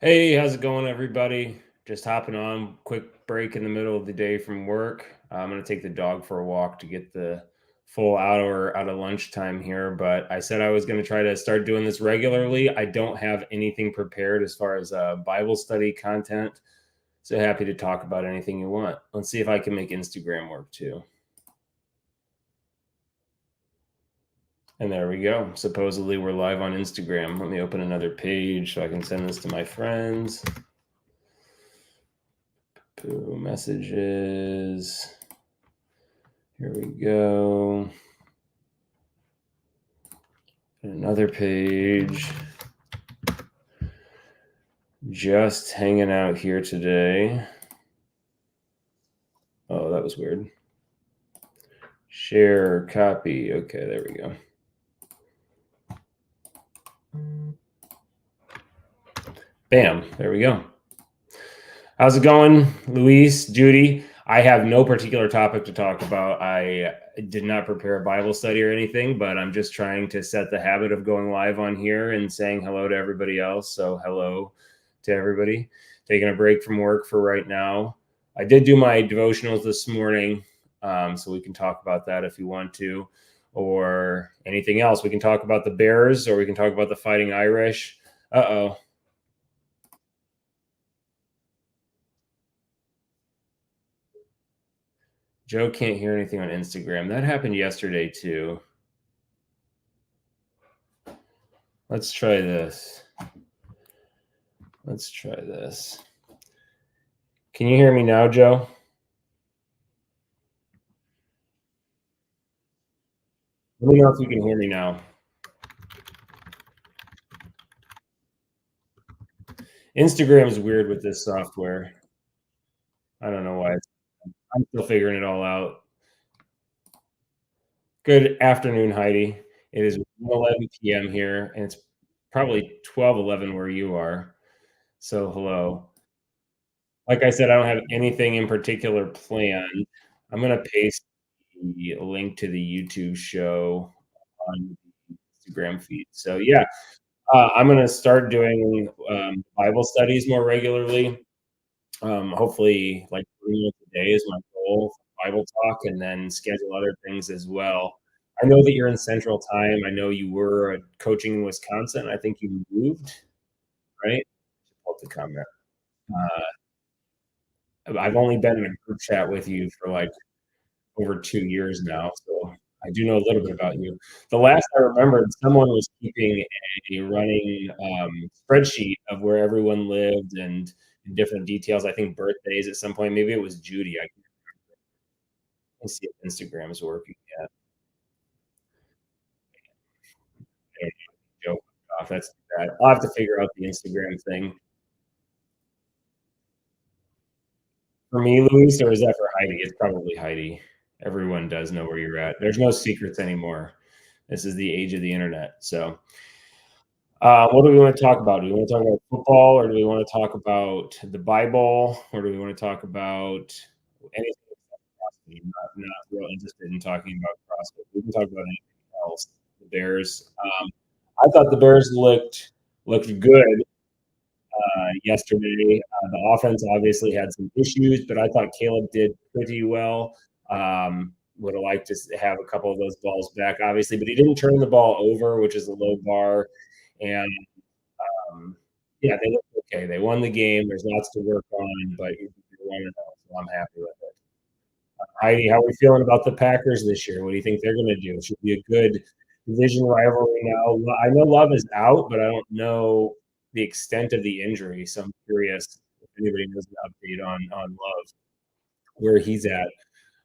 Hey, how's it going, everybody? Just hopping on, quick break in the middle of the day from work. I'm going to take the dog for a walk to get the full hour out of lunchtime here. But I said I was going to try to start doing this regularly. I don't have anything prepared as far as Bible study content. So happy to talk about anything you want. Let's see if I can make Instagram work too. And there we go. Supposedly we're live on Instagram. Let me open another page so I can send this to my friends. Messages. Here we go. Another page. Just hanging out here today. Oh, that was weird. Share, copy. Okay, there we go. Bam, there we go. How's it going, Luis, Judy? I have no particular topic to talk about. I did not prepare a Bible study or anything, but I'm just trying to set the habit of going live on here and saying hello to everybody else. So hello to everybody. Taking a break from work for right now. I did do my devotionals this morning, so we can talk about that if you want to, or anything else. We can talk about the Bears, or we can talk about the Fighting Irish. Uh-oh. Joe can't hear anything on Instagram. That happened yesterday too. Let's try this. Let's try this. Can you hear me now, Joe? Let me know if you can hear me now. Instagram is weird with this software. I don't know why. I'm still figuring it all out. Good afternoon, Heidi. It is 11 p.m. here, and it's probably 12:11 where you are. So, hello. Like I said, I don't have anything in particular planned. I'm going to paste the link to the YouTube show on the Instagram feed. So, yeah, I'm going to start doing Bible studies more regularly. Hopefully, like 3 minutes a day is my goal for Bible talk, and then schedule other things as well. I know that you're in Central Time. I know you were coaching in Wisconsin. I think you moved, right? Pull up the comment. I've only been in a group chat with you for like over 2 years now, so I do know a little bit about you. The last I remembered, someone was keeping a running spreadsheet of where everyone lived and different details. I think birthdays at some point. Maybe it was Judy. I can see if Instagram is working yet. I don't know. Joke off. That's too bad. I'll have to figure out the Instagram thing. For me, Luis, or is that for Heidi? It's probably Heidi. Everyone does know where you're at. There's no secrets anymore. This is the age of the internet. So, what do we want to talk about? Do we want to talk about football, or do we want to talk about the Bible, or do we want to talk about anything except CrossFit? I'm not real interested in talking about CrossFit. We can talk about anything else. The Bears. I thought the Bears looked good yesterday. The offense obviously had some issues, but I thought Caleb did pretty well. Would have liked to have a couple of those balls back, obviously, but he didn't turn the ball over, which is a low bar. And yeah, they looked okay. They won the game. There's lots to work on, but you're 1-0, so I'm happy with it. Heidi, how are we feeling about the Packers this year? What do you think they're going to do? It should be a good division rivalry now. I know Love is out, but I don't know the extent of the injury, so I'm curious if anybody knows an update on Love, where he's at.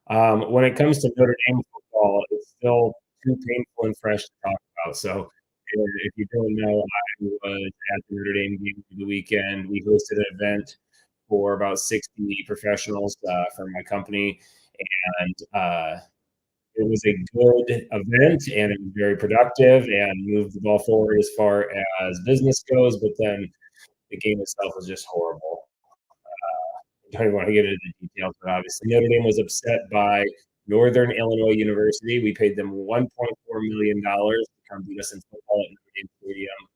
When it comes to Notre Dame football, it's still too painful and fresh to talk about. So, if you don't know, I was at the Notre Dame game for the weekend. We hosted an event for about 60 professionals from my company, and it was a good event, and it was very productive and moved the ball forward as far as business goes. But then the game itself was just horrible. I don't want to get into the details, but obviously Notre Dame was upset by Northern Illinois University. We paid them $1.4 million to come beat us in football at Notre Dame Stadium.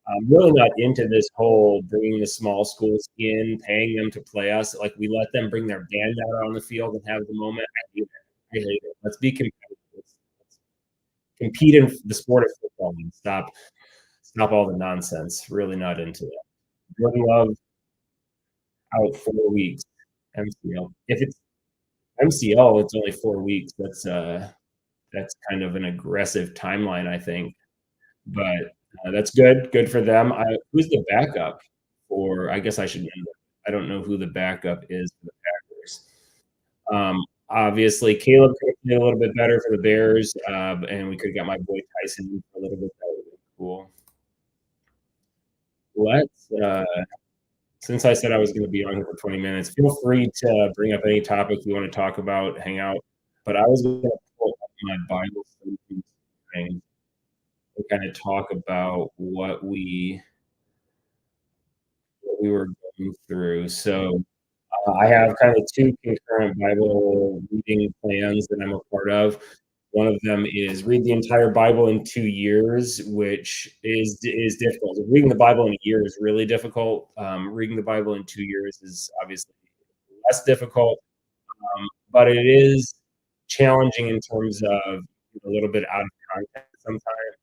I'm really not into this whole bringing the small schools in, paying them to play us. Like we let them bring their band out on the field and have the moment. I hate it. I hate it. Let's be competitive. Let's compete in the sport of football and stop all the nonsense. Really not into it. Jordan Love out 4 weeks. MCL. If it's MCL, it's only 4 weeks. That's kind of an aggressive timeline, I think. But that's good. Good for them. Who's the backup for? I guess I should know. I don't know who the backup is for the Packers. Obviously, Caleb could have played a little bit better for the Bears, and we could have got my boy Tyson in for a little bit. That would have been cool. Let's since I said I was going to be on here for 20 minutes, feel free to bring up any topic you want to talk about, hang out. But I was going to pull up my Bible study thing and kind of talk about what we were going through. So I have kind of two concurrent Bible reading plans that I'm a part of. One of them is read the entire Bible in 2 years, which is difficult. Reading the Bible in a year is really difficult. Reading the Bible in 2 years is obviously less difficult, but it is challenging in terms of a little bit out of context sometimes.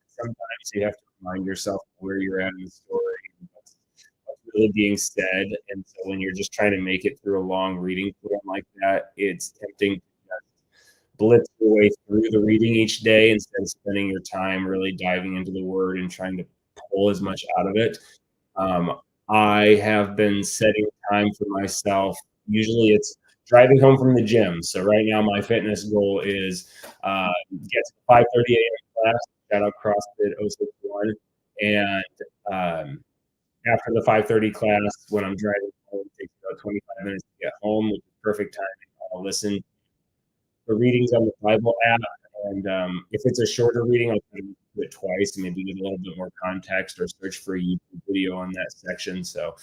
Sometimes you have to remind yourself where you're at in the story, what's really being said, and so when you're just trying to make it through a long reading plan like that, it's tempting to blitz your way through the reading each day instead of spending your time really diving into the word and trying to pull as much out of it. I have been setting time for myself. Usually it's driving home from the gym. So right now my fitness goal is get to 5:30 a.m. class. Shout out CrossFit 061. And after the 5:30 class, when I'm driving home, it takes about 25 minutes to get home, which is perfect timing. I'll listen the readings on the Bible app. And if it's a shorter reading, I'll try to do it twice, maybe get a little bit more context or search for a YouTube video on that section. So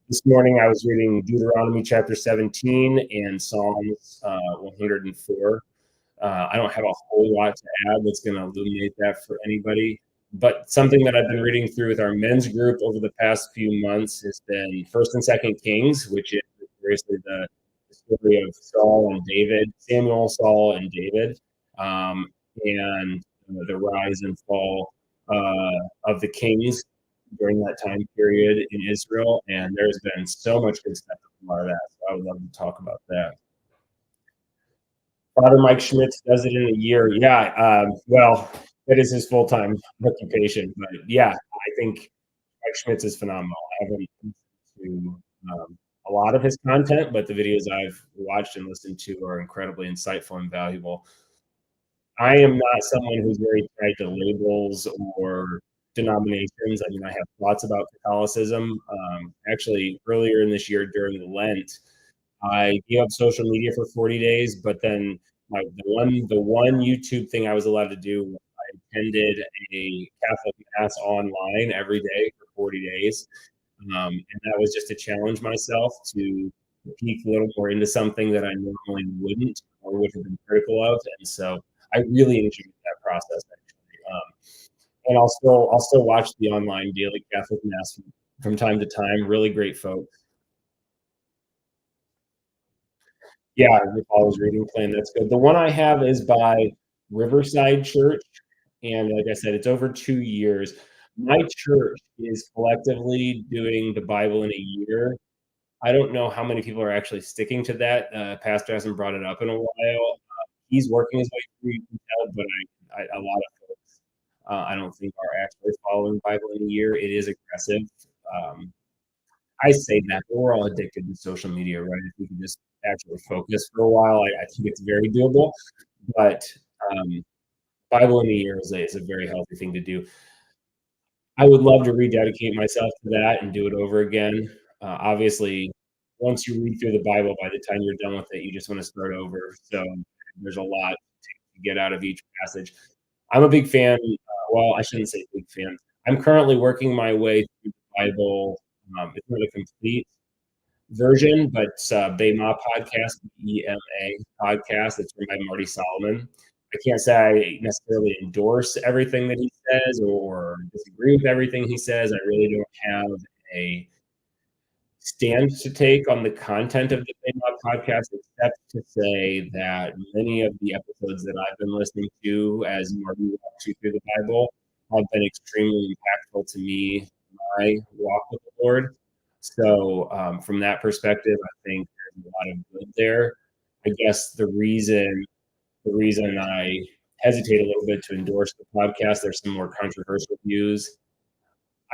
this morning I was reading Deuteronomy chapter 17 and Psalms 104. I don't have a whole lot to add that's going to illuminate that for anybody. But something that I've been reading through with our men's group over the past few months has been First and Second Kings, which is seriously the story of Saul and David, Samuel, Saul, and David, and the rise and fall of the kings during that time period in Israel. And there's been so much good stuff to come out of that. So I would love to talk about that. Father Mike Schmitz does it in a year. Yeah, well, that is his full-time occupation. But yeah, I think Mike Schmitz is phenomenal. I haven't listened to a lot of his content, but the videos I've watched and listened to are incredibly insightful and valuable. I am not someone who's very tied to labels or denominations. I mean, I have thoughts about Catholicism. Actually, earlier in this year during Lent, I gave up social media for 40 days, but then the one YouTube thing I was allowed to do, I attended a Catholic mass online every day for 40 days. And that was just to challenge myself to peek a little more into something that I normally wouldn't or would have been critical of. And so I really enjoyed that process actually. And I'll still watch the online daily Catholic mass from time to time. Really great folks. Yeah, the Paul's reading plan, that's good. The one I have is by Riverside Church, and like I said, it's over 2 years. My church is collectively doing the Bible in a year. I don't know how many people are actually sticking to that. Pastor hasn't brought it up in a while. He's working his way through, you can tell, but a lot of folks, I don't think are actually following Bible in a year. It is aggressive. Um, I say that, but we're all addicted to social media, right? If we can just actually focus for a while, I think it's very doable. But um, Bible in a year is a very healthy thing to do. I would love to rededicate myself to that and do it over again. Obviously, once you read through the Bible, by the time you're done with it, you just want to start over. So there's a lot to get out of each passage. I'm a big fan. Well, I shouldn't say big fan. I'm currently working my way through the Bible. It's not a complete version, but Bema podcast, EMA podcast. It's run by Marty Solomon. I can't say I necessarily endorse everything that he says or disagree with everything he says. I really don't have a stand to take on the content of the Hangout podcast, except to say that many of the episodes that I've been listening to as Marty walks you through the Bible have been extremely impactful to me, my walk with the Lord. So, from that perspective, I think there's a lot of good there. I guess the reason I hesitate a little bit to endorse the podcast, there's some more controversial views.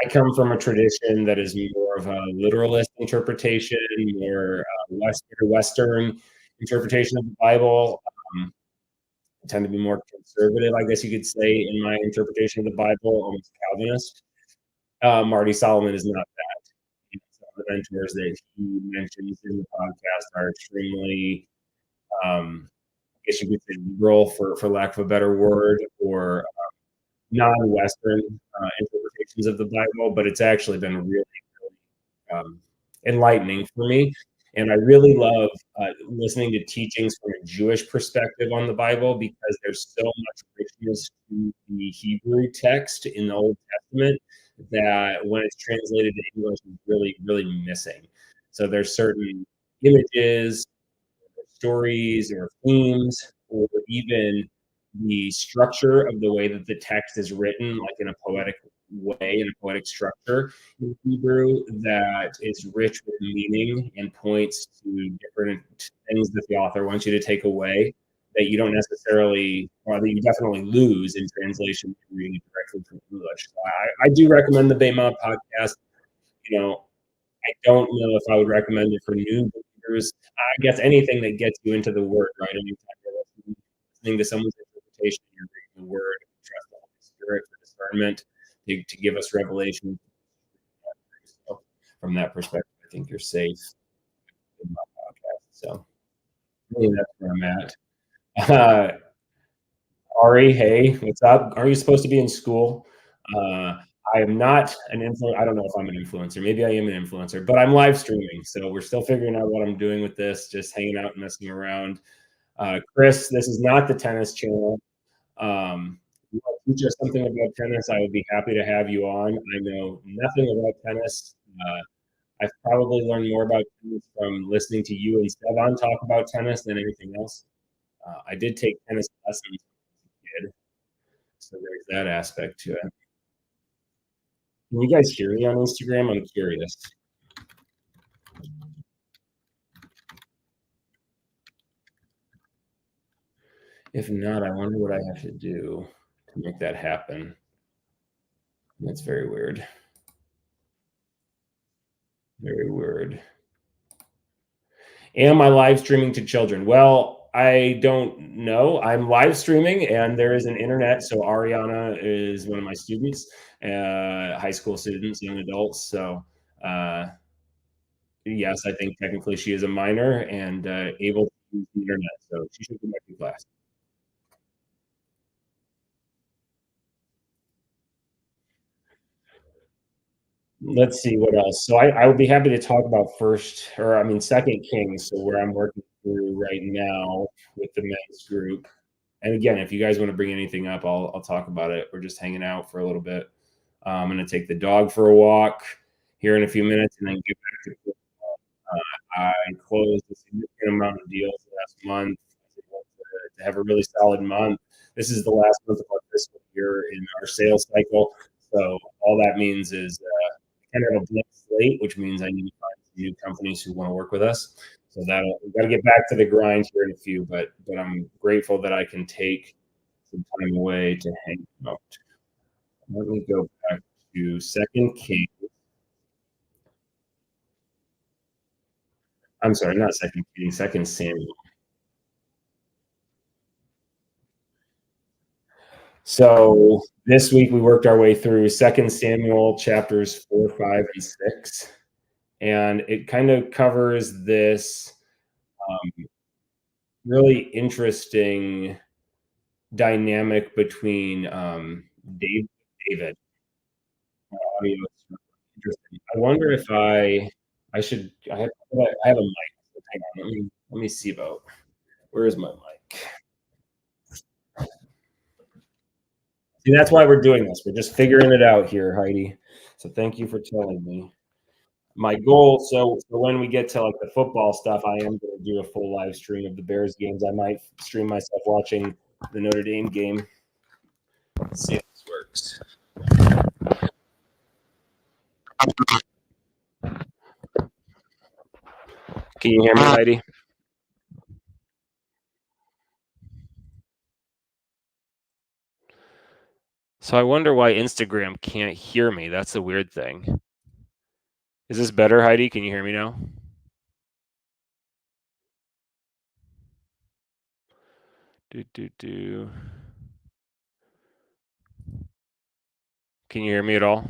I come from a tradition that is more of a literalist interpretation, more Western interpretation of the Bible. Um, I tend to be more conservative, I guess you could say, in my interpretation of the Bible, almost Calvinist. Marty Solomon is not that. Some of the mentors that he mentions in the podcast are extremely, I guess you could say, liberal, for lack of a better word, or non-Western interpretations of the Bible, but it's actually been really, really enlightening for me. And I really love listening to teachings from a Jewish perspective on the Bible because there's so much richness to the Hebrew text in the Old Testament that when it's translated to English is really, really missing. So there's certain images, stories, or themes, or even the structure of the way that the text is written, like in a poetic way, in a poetic structure in Hebrew, that is rich with meaning and points to different things that the author wants you to take away that you don't necessarily, or that you definitely lose in translation reading it directly from English. So I do recommend the Bema podcast. You know, I don't know if I would recommend it for new believers. I guess anything that gets you into the Word, right? Anytime you're listening to someone's interpretation, you're reading the Word, trust the Holy Spirit for discernment to give us revelation. So from that perspective, I think you're safe in my podcast. So I think that's where I'm at. Uh, Ari, hey, what's up? Are you supposed to be in school? Uh, I am not an influencer. I don't know if I'm an influencer. Maybe I am an influencer, but I'm live streaming. So we're still figuring out what I'm doing with this, just hanging out and messing around. Chris, this is not the tennis channel. You want to teach us something about tennis? I would be happy to have you on. I know nothing about tennis. I've probably learned more about tennis from listening to you and Stevan talk about tennis than anything else. I did take tennis lessons as a kid, so there's that aspect to it. Can you guys hear me on Instagram? I'm curious. If not, I wonder what I have to do to make that happen. That's very weird. Very weird. Am I live streaming to children? Well, I don't know. I'm live streaming and there is an internet. So Ariana is one of my students, high school students, young adults. So uh, yes, I think technically she is a minor and able to use the internet. So she should be back in class. Let's see what else. So I would be happy to talk about first, or I mean, Second Kings. So where I'm working through right now with the men's group. And again, if you guys want to bring anything up, I'll talk about it. We're just hanging out for a little bit. I'm going to take the dog for a walk here in a few minutes, and then get back to. I closed a significant amount of deals last month. I was able to have a really solid month. This is the last month of our fiscal year in our sales cycle. So all that means is kind of a blank slate, which means I need to find some new companies who want to work with us. So that'll we got to get back to the grind here in a few, but I'm grateful that I can take some time away to hang out. Let me go back to Second King. I'm sorry, not Second King, Second Samuel. So this week we worked our way through Second Samuel chapters 4, 5, and 6, and it kind of covers this really interesting dynamic between David. Audio is interesting. I wonder if I should I have a mic. Hang on, let me see about where is my mic? See, that's why we're doing this. We're just figuring it out here, Heidi. So thank you for telling me. My goal, so when we get to like the football stuff, I am going to do a full live stream of the Bears games. I might stream myself watching the Notre Dame game. Let's see if this works. Can you hear me, Heidi? So I wonder why Instagram can't hear me. That's the weird thing. Is this better, Heidi? Can you hear me now? Do. Can you hear me at all?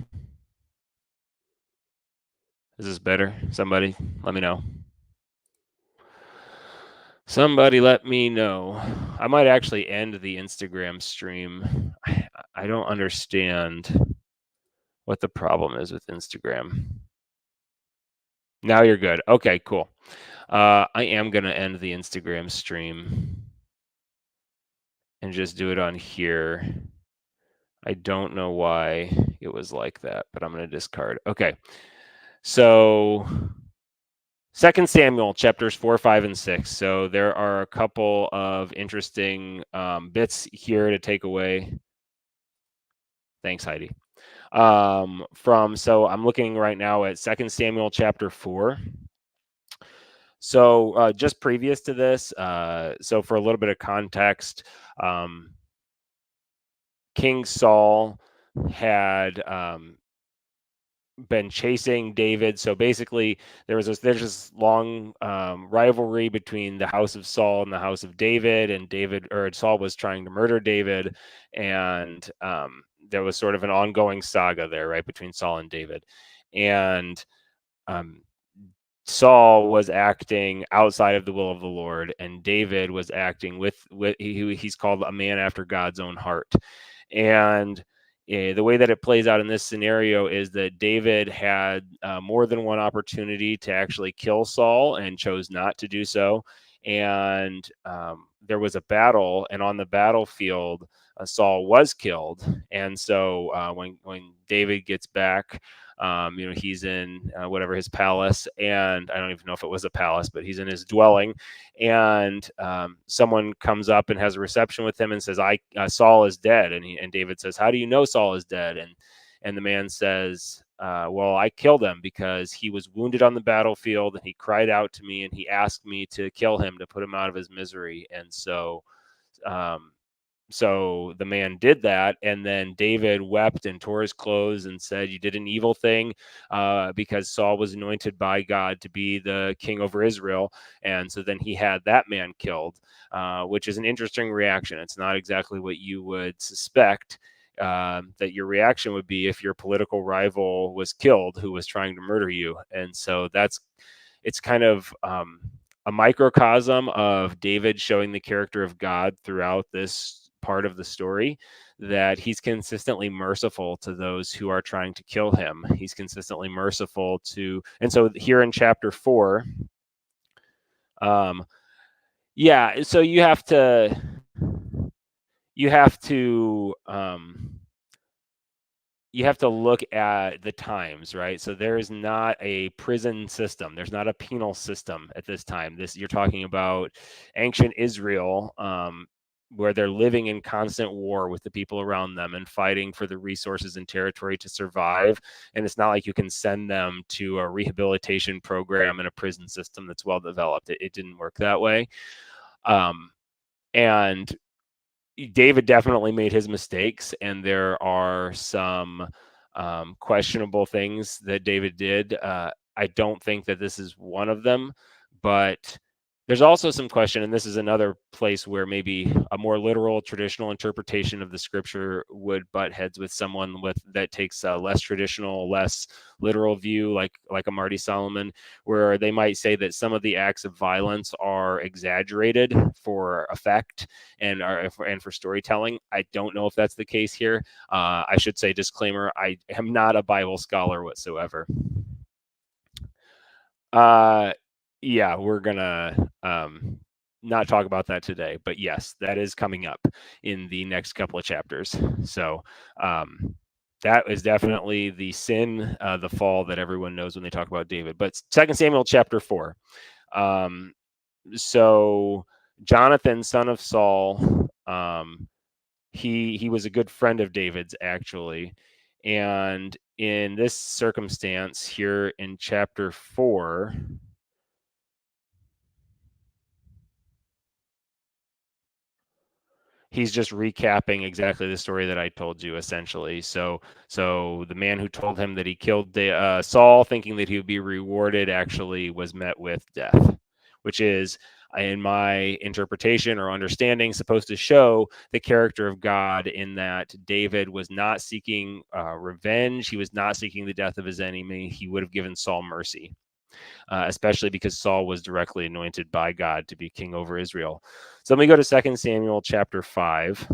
Is this better? Somebody let me know. Somebody let me know. I might actually end the Instagram stream. I don't understand what the problem is with Instagram. Now you're good. Okay, cool. I am going to end the Instagram stream and just do it on here. I don't know why it was like that, but I'm going to discard. Okay. So 2 Samuel chapters 4, 5, and 6. So there are a couple of interesting bits here to take away. Thanks, Heidi. So I'm looking right now at 2 Samuel chapter 4. So just previous to this, so for a little bit of context, King Saul had been chasing David. So basically, there's this long rivalry between the house of Saul and the house of David, and Saul was trying to murder David, and there was sort of an ongoing saga there, right, between Saul and David, and Saul was acting outside of the will of the Lord, and David was acting with he's called a man after God's own heart, and the way that it plays out in this scenario is that David had more than one opportunity to actually kill Saul and chose not to do so. And there was a battle, and on the battlefield, Saul was killed. And so when David gets back, he's in whatever his palace, and I don't even know if it was a palace, but he's in his dwelling, and someone comes up and has a reception with him and says, Saul is dead. And David says, how do you know Saul is dead? And the man says, well, I killed him because he was wounded on the battlefield, and he cried out to me, and he asked me to kill him to put him out of his misery. And so the man did that, and then David wept and tore his clothes and said, you did an evil thing, because Saul was anointed by God to be the king over Israel. And so then he had that man killed, which is an interesting reaction. It's not exactly what you would suspect that your reaction would be if your political rival was killed who was trying to murder you. And so it's kind of a microcosm of David showing the character of God throughout this part of the story, that he's consistently merciful to those who are trying to kill him. He's consistently merciful to, and so here in chapter 4, so you have to look at the times, right? So there is not a prison system. There's not a penal system at this time. You're talking about ancient Israel, where they're living in constant war with the people around them and fighting for the resources and territory to survive. And it's not like you can send them to a rehabilitation program in a prison system that's well developed. It didn't work that way. And David definitely made his mistakes, and there are some questionable things that David did. I don't think that this is one of them, but there's also some question, and this is another place where maybe a more literal, traditional interpretation of the scripture would butt heads with someone that takes a less traditional, less literal view, like a Marty Solomon, where they might say that some of the acts of violence are exaggerated for effect and for storytelling. I don't know if that's the case here. I should say, disclaimer, I am not a Bible scholar whatsoever. Yeah, we're gonna not talk about that today, but yes, that is coming up in the next couple of chapters. So um, that is definitely the sin, the fall that everyone knows when they talk about David. But Second Samuel chapter 4. Um, so Jonathan, son of Saul, he was a good friend of David's actually, and in this circumstance here in chapter 4, he's just recapping exactly the story that I told you essentially. So the man who told him that he killed Saul, thinking that he would be rewarded, actually was met with death, which is, in my interpretation or understanding, supposed to show the character of God in that David was not seeking revenge. He was not seeking the death of his enemy. He would have given Saul mercy, especially because Saul was directly anointed by God to be king over Israel. So let me go to Second Samuel chapter 5.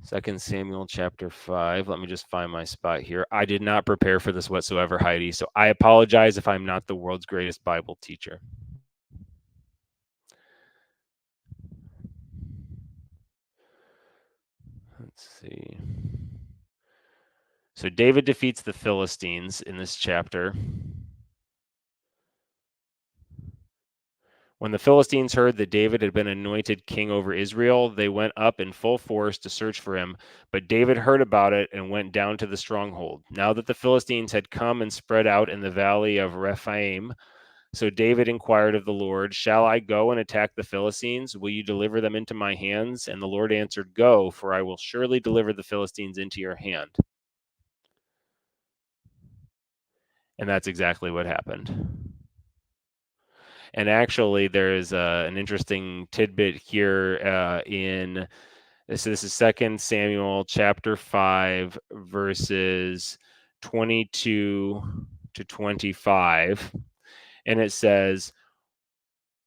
2 Samuel chapter 5. Let me just find my spot here. I did not prepare for this whatsoever, Heidi, so I apologize if I'm not the world's greatest Bible teacher. Let's see. So David defeats the Philistines in this chapter. When the Philistines heard that David had been anointed king over Israel, they went up in full force to search for him. But David heard about it and went down to the stronghold. Now that the Philistines had come and spread out in the valley of Rephaim, so David inquired of the Lord, "Shall I go and attack the Philistines? Will you deliver them into my hands?" And the Lord answered, "Go, for I will surely deliver the Philistines into your hand." And that's exactly what happened. And actually, there's an interesting tidbit here in this is Second Samuel chapter 5, verses 22 to 25, and it says,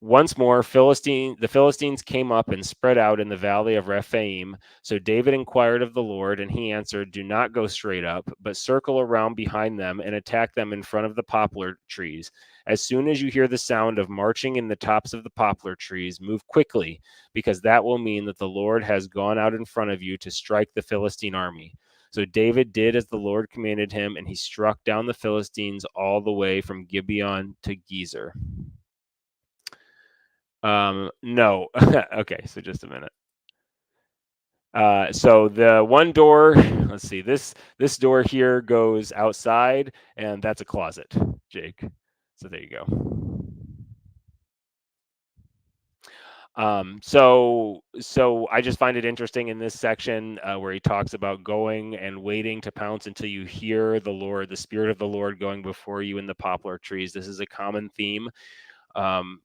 once more, the Philistines came up and spread out in the valley of Rephaim. So David inquired of the Lord, and he answered, "Do not go straight up, but circle around behind them and attack them in front of the poplar trees. As soon as you hear the sound of marching in the tops of the poplar trees, move quickly, because that will mean that the Lord has gone out in front of you to strike the Philistine army." So David did as the Lord commanded him, and he struck down the Philistines all the way from Gibeon to Gezer. No. Okay, so just a minute. So the one door, let's see, this door here goes outside, and that's a closet, Jake. So there you go. So I just find it interesting in this section where he talks about going and waiting to pounce until you hear the Lord, the Spirit of the Lord going before you in the poplar trees. This is a common theme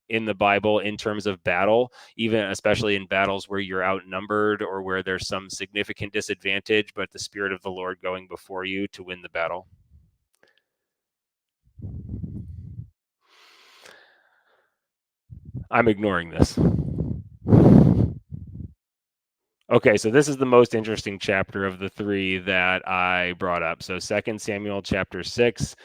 in the Bible in terms of battle, even especially in battles where you're outnumbered or where there's some significant disadvantage, but the Spirit of the Lord going before you to win the battle. I'm ignoring this. Okay, so this is the most interesting chapter of the three that I brought up. So Second Samuel chapter 6.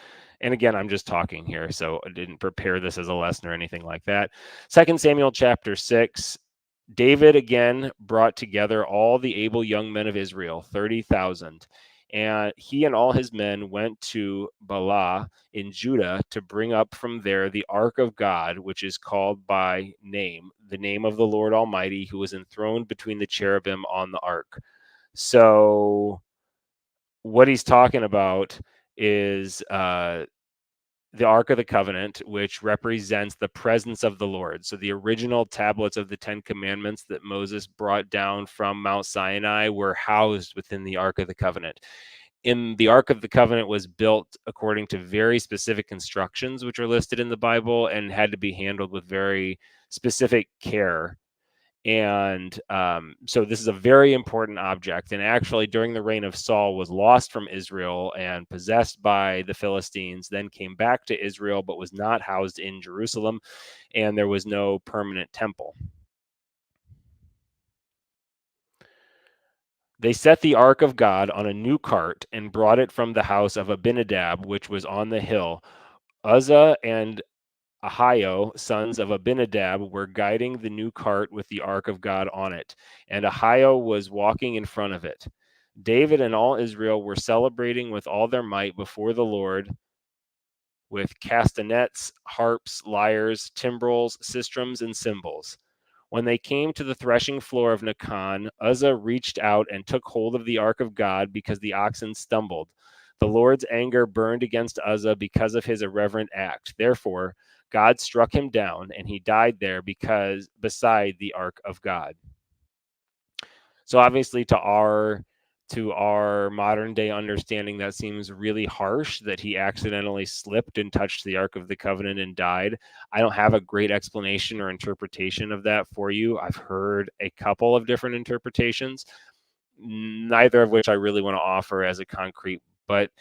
And again, I'm just talking here, so I didn't prepare this as a lesson or anything like that. Second Samuel chapter 6. David again brought together all the able young men of Israel, 30,000. And he and all his men went to Baalah in Judah to bring up from there the ark of God, which is called by name, the name of the Lord Almighty, who was enthroned between the cherubim on the ark. So, what he's talking about is the Ark of the Covenant, which represents the presence of the Lord. So the original tablets of the Ten Commandments that Moses brought down from Mount Sinai were housed within the Ark of the Covenant. In the Ark of the Covenant was built according to very specific instructions, which are listed in the Bible, and had to be handled with very specific care. And so this is a very important object, and actually during the reign of Saul was lost from Israel and possessed by the Philistines, then came back to Israel but was not housed in Jerusalem, and there was no permanent temple. They set the ark of God on a new cart and brought it from the house of Abinadab, which was on the hill. Uzzah and Ahio, sons of Abinadab, were guiding the new cart with the ark of God on it, and Ahio was walking in front of it. David and all Israel were celebrating with all their might before the Lord with castanets, harps, lyres, timbrels, sistrums, and cymbals. When they came to the threshing floor of Nacon, Uzzah reached out and took hold of the ark of God because the oxen stumbled. The Lord's anger burned against Uzzah because of his irreverent act. Therefore, God struck him down, and he died there because beside the ark of God. So obviously to our modern day understanding, that seems really harsh that he accidentally slipped and touched the Ark of the Covenant and died. I don't have a great explanation or interpretation of that for you. I've heard a couple of different interpretations, neither of which I really want to offer as a concrete. But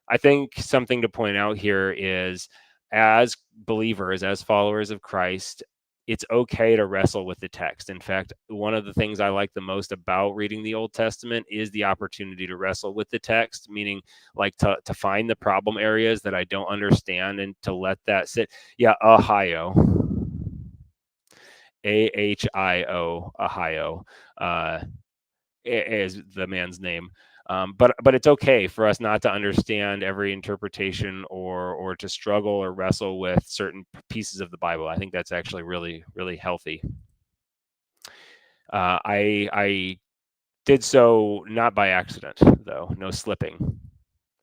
I think something to point out here is, as believers, as followers of Christ, it's okay to wrestle with the text. In fact, one of the things I like the most about reading the Old Testament is the opportunity to wrestle with the text, meaning like to find the problem areas that I don't understand and to let that sit. Yeah, Ohio. Ahio, Ohio, is the man's name. But it's okay for us not to understand every interpretation or to struggle or wrestle with certain pieces of the Bible. I think that's actually really, really healthy. I did so not by accident, though. No slipping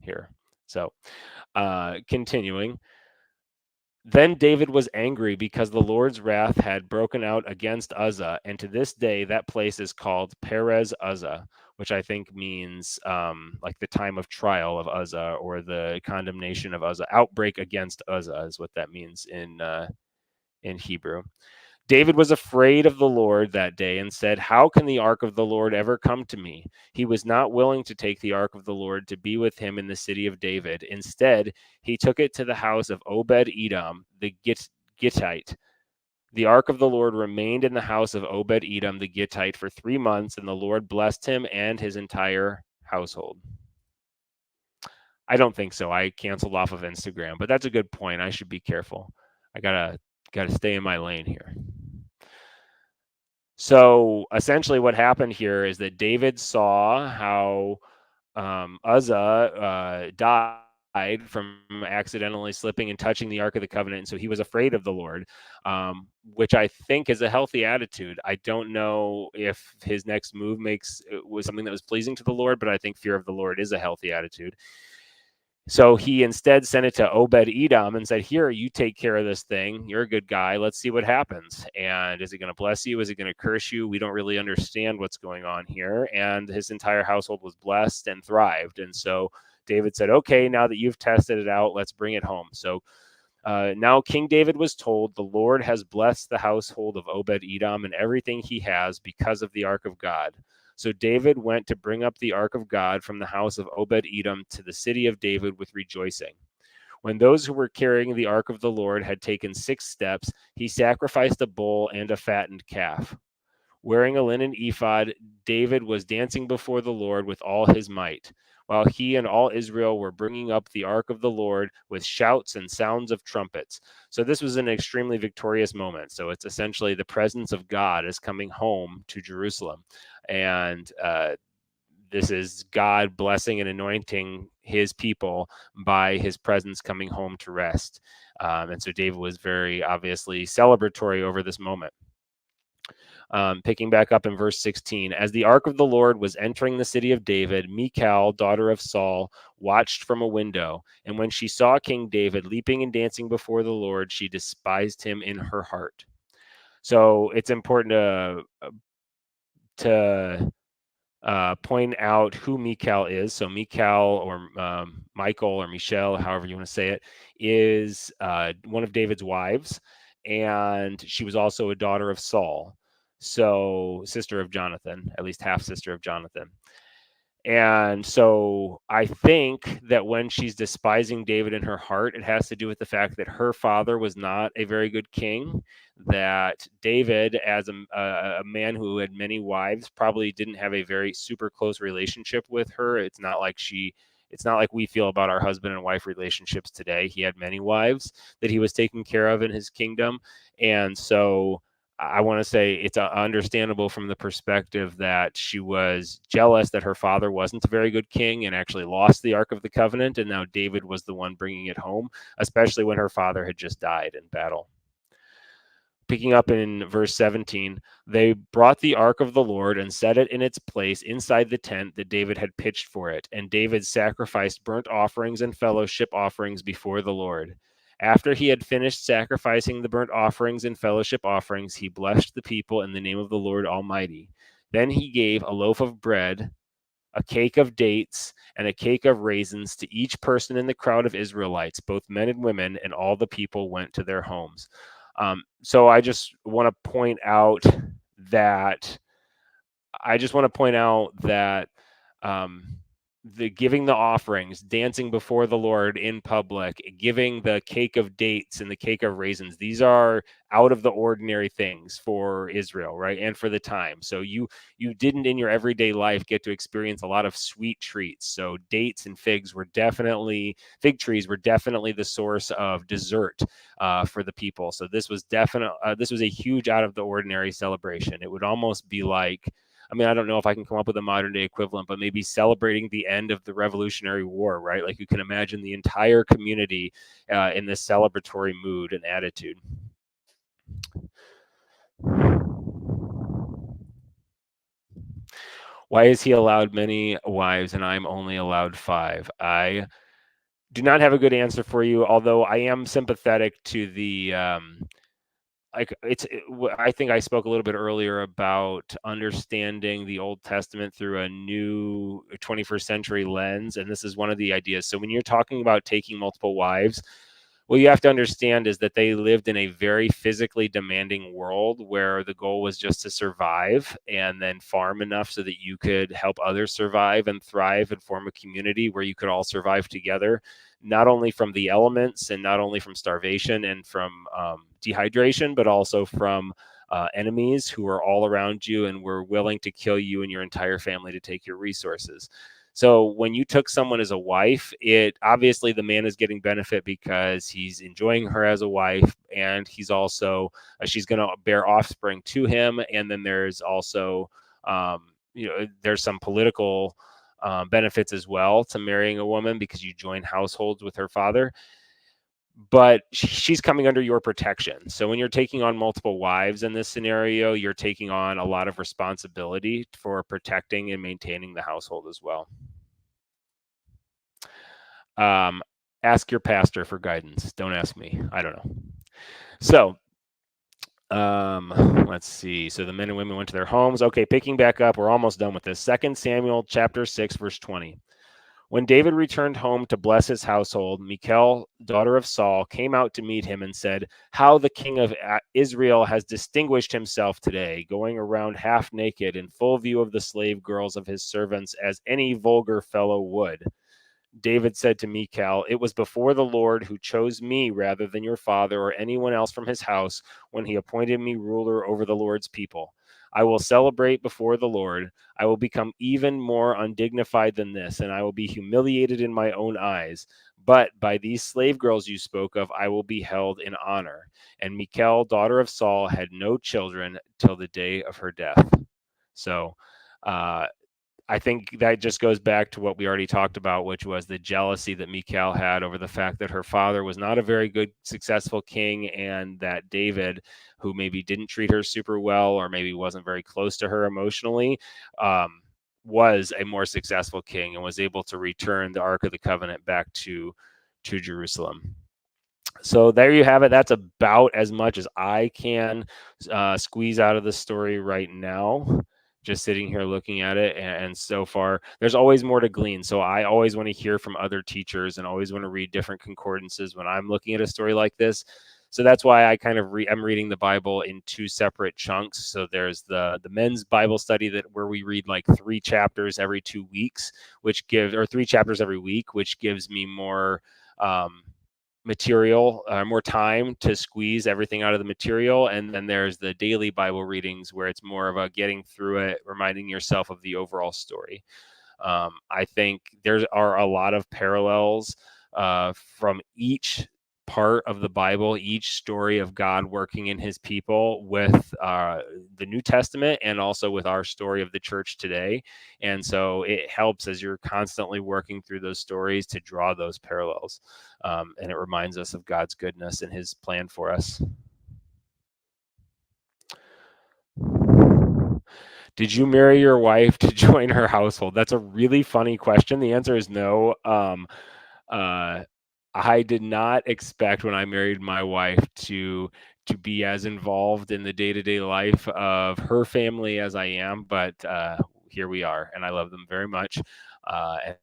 here. So continuing. Then David was angry because the Lord's wrath had broken out against Uzzah, and to this day that place is called Perez Uzzah, which I think means like the time of trial of Uzzah or the condemnation of Uzzah. Outbreak against Uzzah is what that means in Hebrew. David was afraid of the Lord that day and said, "How can the ark of the Lord ever come to me?" He was not willing to take the ark of the Lord to be with him in the city of David. Instead, he took it to the house of Obed Edom, the Gittite. The ark of the Lord remained in the house of Obed Edom, the Gittite, for 3 months, and the Lord blessed him and his entire household. I don't think so. I canceled off of Instagram, but that's a good point. I should be careful. I gotta stay in my lane here. So essentially, what happened here is that David saw how Uzzah died from accidentally slipping and touching the Ark of the Covenant, and so he was afraid of the Lord, which I think is a healthy attitude. I don't know if his next move was something that was pleasing to the Lord, but I think fear of the Lord is a healthy attitude. So he instead sent it to Obed Edom and said, "Here, you take care of this thing. You're a good guy. Let's see what happens. And is it going to bless you? Is it going to curse you? We don't really understand what's going on here." And his entire household was blessed and thrived. And so David said, "Okay, now that you've tested it out, let's bring it home." So now King David was told, "The Lord has blessed the household of Obed Edom and everything he has because of the ark of God." So David went to bring up the ark of God from the house of Obed Edom to the city of David with rejoicing. When those who were carrying the ark of the Lord had taken 6 steps, he sacrificed a bull and a fattened calf. Wearing a linen ephod, David was dancing before the Lord with all his might, while he and all Israel were bringing up the ark of the Lord with shouts and sounds of trumpets. So this was an extremely victorious moment. So it's essentially the presence of God is coming home to Jerusalem. And this is God blessing and anointing his people by his presence coming home to rest. And so David was very obviously celebratory over this moment. Picking back up in verse 16, as the ark of the Lord was entering the city of David, Michal, daughter of Saul, watched from a window. And when she saw King David leaping and dancing before the Lord, she despised him in her heart. So it's important to point out who Michal is. So Michal or Michael or Michelle, however you want to say it, is one of David's wives. And she was also a daughter of Saul. So sister of Jonathan, at least half sister of Jonathan. And so I think that when she's despising David in her heart, it has to do with the fact that her father was not a very good king, that David, as a man who had many wives, probably didn't have a very super close relationship with her. It's not like she It's not like we feel about our husband and wife relationships today. He had many wives that he was taking care of in his kingdom. And so I want to say it's understandable from the perspective that she was jealous that her father wasn't a very good king and actually lost the Ark of the Covenant. And now David was the one bringing it home, especially when her father had just died in battle. Picking up in verse 17, they brought the ark of the Lord and set it in its place inside the tent that David had pitched for it. And David sacrificed burnt offerings and fellowship offerings before the Lord. After he had finished sacrificing the burnt offerings and fellowship offerings, he blessed the people in the name of the Lord Almighty. Then he gave a loaf of bread, a cake of dates, and a cake of raisins to each person in the crowd of Israelites, both men and women, and all the people went to their homes. So I just want to point out that um, the giving the offerings, dancing before the Lord in public, giving the cake of dates and the cake of raisins, these are out of the ordinary things for Israel, right? And for the time. So you didn't in your everyday life get to experience a lot of sweet treats. So dates and fig trees were definitely the source of dessert for the people. So this was a huge out of the ordinary celebration. It would almost be like, I don't know if I can come up with a modern day equivalent, but maybe celebrating the end of the Revolutionary War, right? Like you can imagine the entire community in this celebratory mood and attitude. Why is he allowed many wives and I'm only allowed 5? I do not have a good answer for you, although I am sympathetic to the I think I spoke a little bit earlier about understanding the Old Testament through a new 21st century lens, and this is one of the ideas. So when you're talking about taking multiple wives, what you have to understand is that they lived in a very physically demanding world where the goal was just to survive and then farm enough so that you could help others survive and thrive and form a community where you could all survive together, not only from the elements and not only from starvation and from dehydration, but also from enemies who are all around you and were willing to kill you and your entire family to take your resources. So when you took someone as a wife, it obviously the man is getting benefit because he's enjoying her as a wife, and he's also she's going to bear offspring to him. And then there's also there's some political benefits as well to marrying a woman because you join households with her father. But she's coming under your protection. So when you're taking on multiple wives in this scenario, you're taking on a lot of responsibility for protecting and maintaining the household as well. Ask your pastor for guidance. Don't ask me. I don't know. So let's see. So the men and women went to their homes. Okay, picking back up, we're almost done with this. 2 Samuel chapter 6, verse 20. When David returned home to bless his household, Michal, daughter of Saul, came out to meet him and said, "How the king of Israel has distinguished himself today, going around half naked in full view of the slave girls of his servants, as any vulgar fellow would." David said to Michal, "It was before the Lord who chose me rather than your father or anyone else from his house when he appointed me ruler over the Lord's people. I will celebrate before the Lord. I will become even more undignified than this, and I will be humiliated in my own eyes. But by these slave girls you spoke of, I will be held in honor." And Michal, daughter of Saul, had no children till the day of her death. So, I think that just goes back to what we already talked about, which was the jealousy that Michal had over the fact that her father was not a very good, successful king, and that David, who maybe didn't treat her super well or maybe wasn't very close to her emotionally, was a more successful king and was able to return the Ark of the Covenant back to Jerusalem. So there you have it. That's about as much as I can squeeze out of the story right now, just sitting here looking at it. And so far, there's always more to glean. So I always want to hear from other teachers and always want to read different concordances when I'm looking at a story like this. So that's why I kind of I'm reading the Bible in 2 separate chunks. So there's the men's Bible study where we read like 3 chapters every 2 weeks, or 3 chapters every week, which gives me more material, more time to squeeze everything out of the material. And then there's the daily Bible readings where it's more of a getting through it, reminding yourself of the overall story. I think there are a lot of parallels from each part of the Bible, each story of God working in his people with the New Testament and also with our story of the church today. And so it helps as you're constantly working through those stories to draw those parallels. And it reminds us of God's goodness and his plan for us. Did you marry your wife to join her household? That's a really funny question. The answer is no. Uh, I did not expect when I married my wife to be as involved in the day-to-day life of her family as I am, but here we are, and I love them very much as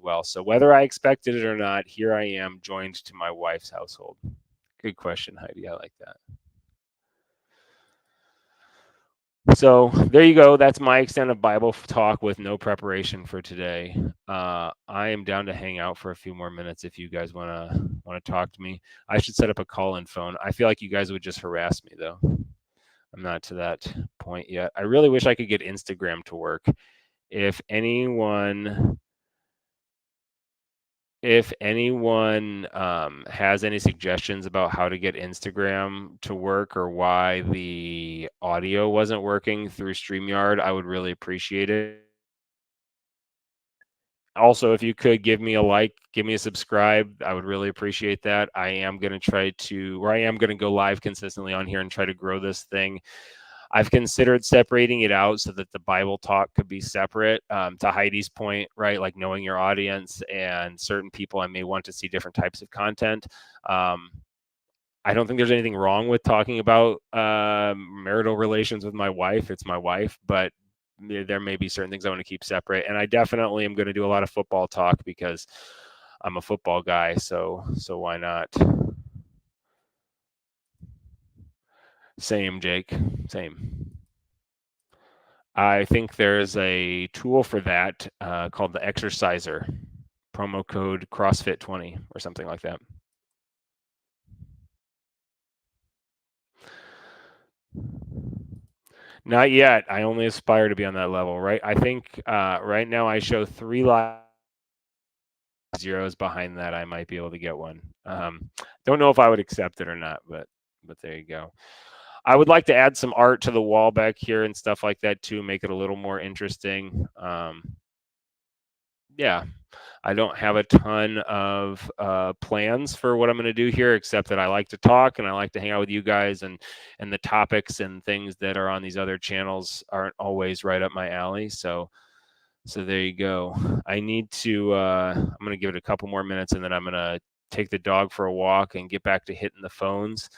well. So whether I expected it or not, here I am joined to my wife's household. Good question, Heidi. I like that. So there you go. That's my extent of Bible talk with no preparation for today. I am down to hang out for a few more minutes if you guys wanna talk to me. I should set up a call-in phone. I feel like you guys would just harass me though. I'm not to that point yet. I really wish I could get Instagram to work. If anyone has any suggestions about how to get Instagram to work or why the audio wasn't working through StreamYard, I would really appreciate it. Also, if you could give me a like, give me a subscribe, I would really appreciate that. I am going to go live consistently on here and try to grow this thing. I've considered separating it out so that the Bible talk could be separate. To Heidi's point, right? Like knowing your audience and certain people, I may want to see different types of content. I don't think there's anything wrong with talking about marital relations with my wife. It's my wife, but there may be certain things I want to keep separate. And I definitely am going to do a lot of football talk because I'm a football guy. So why not? Same, Jake. Same. I think there's a tool for that called the Exerciser, promo code CrossFit20 or something like that. Not yet. I only aspire to be on that level, right? I think right now I show 3 zeros behind that. I might be able to get one. Don't know if I would accept it or not, but there you go. I would like to add some art to the wall back here and stuff like that too, make it a little more interesting. Yeah, I don't have a ton of plans for what I'm going to do here, except that I like to talk and I like to hang out with you guys, and the topics and things that are on these other channels aren't always right up my alley. So there you go. I need to. I'm going to give it a couple more minutes, and then I'm going to take the dog for a walk and get back to hitting the phones.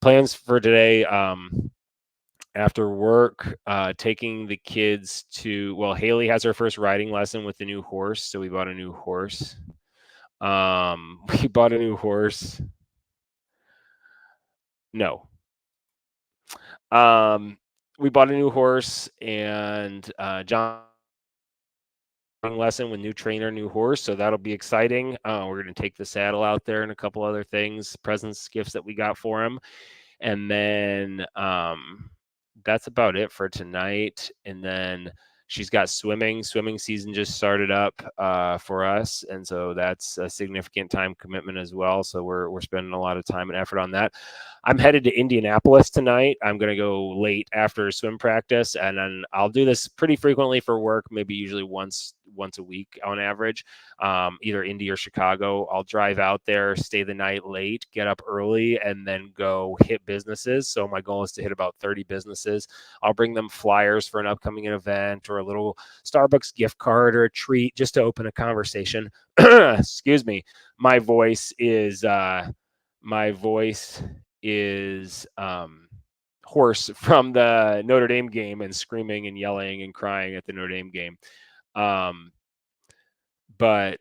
Plans for today. After work, taking the kids to, well, Haley has her first riding lesson with the new horse, so we bought a new horse. We bought a new horse. No. We bought a new horse, and John lesson with new trainer, new horse, so that'll be exciting. We're going to take the saddle out there and a couple other things, presents, gifts that we got for him. And then that's about it for tonight. And then she's got swimming season just started up for us, and so that's a significant time commitment as well, so we're spending a lot of time and effort on that. I'm headed to Indianapolis tonight. I'm going to go late after swim practice, and then I'll do this pretty frequently for work, maybe usually once a week on average, either Indy or Chicago. I'll drive out there, stay the night late, get up early, and then go hit businesses. So my goal is to hit about 30 businesses. I'll bring them flyers for an upcoming event or a little Starbucks gift card or a treat just to open a conversation. Excuse me. My voice is hoarse from the Notre Dame game and screaming and yelling and crying at the Notre Dame game. But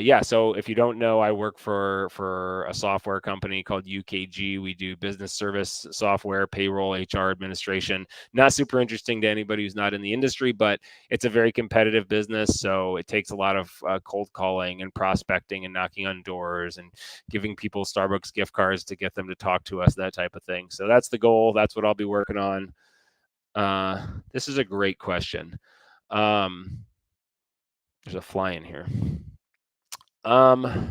yeah, so if you don't know, I work for a software company called UKG. We do business service software, payroll, HR administration. Not super interesting to anybody who's not in the industry, but it's a very competitive business. So it takes a lot of cold calling and prospecting and knocking on doors and giving people Starbucks gift cards to get them to talk to us, that type of thing. So that's the goal. That's what I'll be working on. This is a great question. Um, there's a fly in here. Um,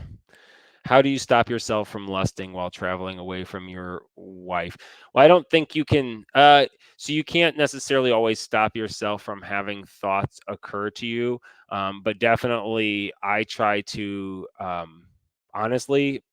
how do you stop yourself from lusting while traveling away from your wife? Well, I don't think you can. So you can't necessarily always stop yourself from having thoughts occur to you. But definitely, I try to honestly,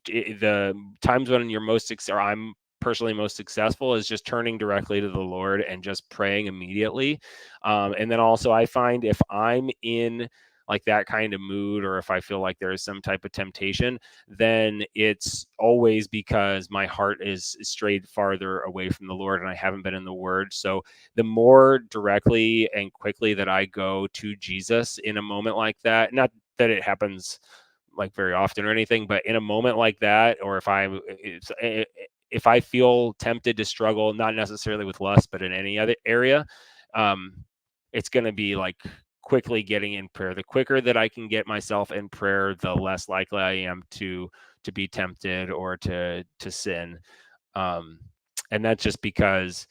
the times when you're or I'm personally most successful is just turning directly to the Lord and just praying immediately. And then also, I find if I'm in like that kind of mood, or if I feel like there is some type of temptation, then it's always because my heart is strayed farther away from the Lord and I haven't been in the Word. So the more directly and quickly that I go to Jesus in a moment like that, not that it happens like very often or anything, but in a moment like that, or if I feel tempted to struggle, not necessarily with lust, but in any other area, um, it's going to be like quickly getting in prayer. The quicker that I can get myself in prayer, the less likely I am to be tempted or to sin. Um, and that's just because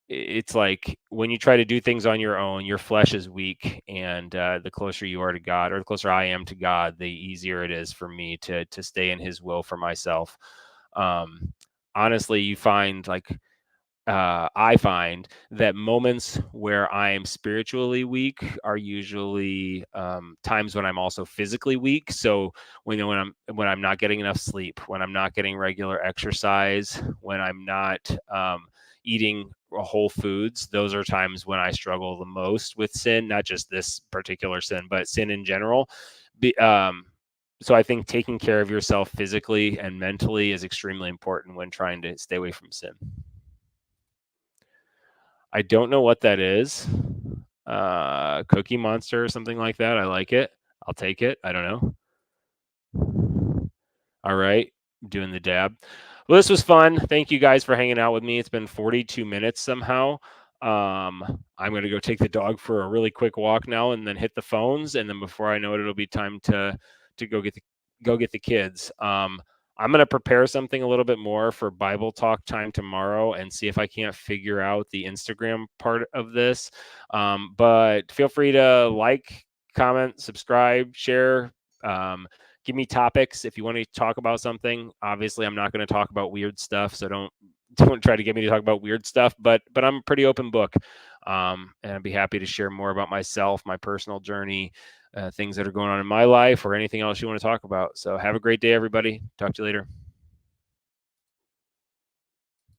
it's like when you try to do things on your own, your flesh is weak, and the closer you are to God, or the closer I am to God, the easier it is for me to stay in His will for myself. Um, honestly, you find like I find that moments where I am spiritually weak are usually times when I'm also physically weak. So when I'm not getting enough sleep, when I'm not getting regular exercise, when I'm not eating whole foods, those are times when I struggle the most with sin. Not just this particular sin, but sin in general. Be, so I think taking care of yourself physically and mentally is extremely important when trying to stay away from sin. I don't know what that is. Cookie Monster or something like that. I like it. I'll take it. I don't know. All right. Doing the dab. Well, this was fun. Thank you guys for hanging out with me. It's been 42 minutes somehow. I'm going to go take the dog for a really quick walk now and then hit the phones. And then before I know it, it'll be time to go get the kids. I'm going to prepare something a little bit more for Bible talk time tomorrow and see if I can't figure out the Instagram part of this. But feel free to like, comment, subscribe, share. Give me topics if you want to talk about something. Obviously, I'm not going to talk about weird stuff, so don't try to get me to talk about weird stuff. But I'm a pretty open book, and I'd be happy to share more about myself, my personal journey, things that are going on in my life, or anything else you want to talk about. So have a great day, everybody. Talk to you later.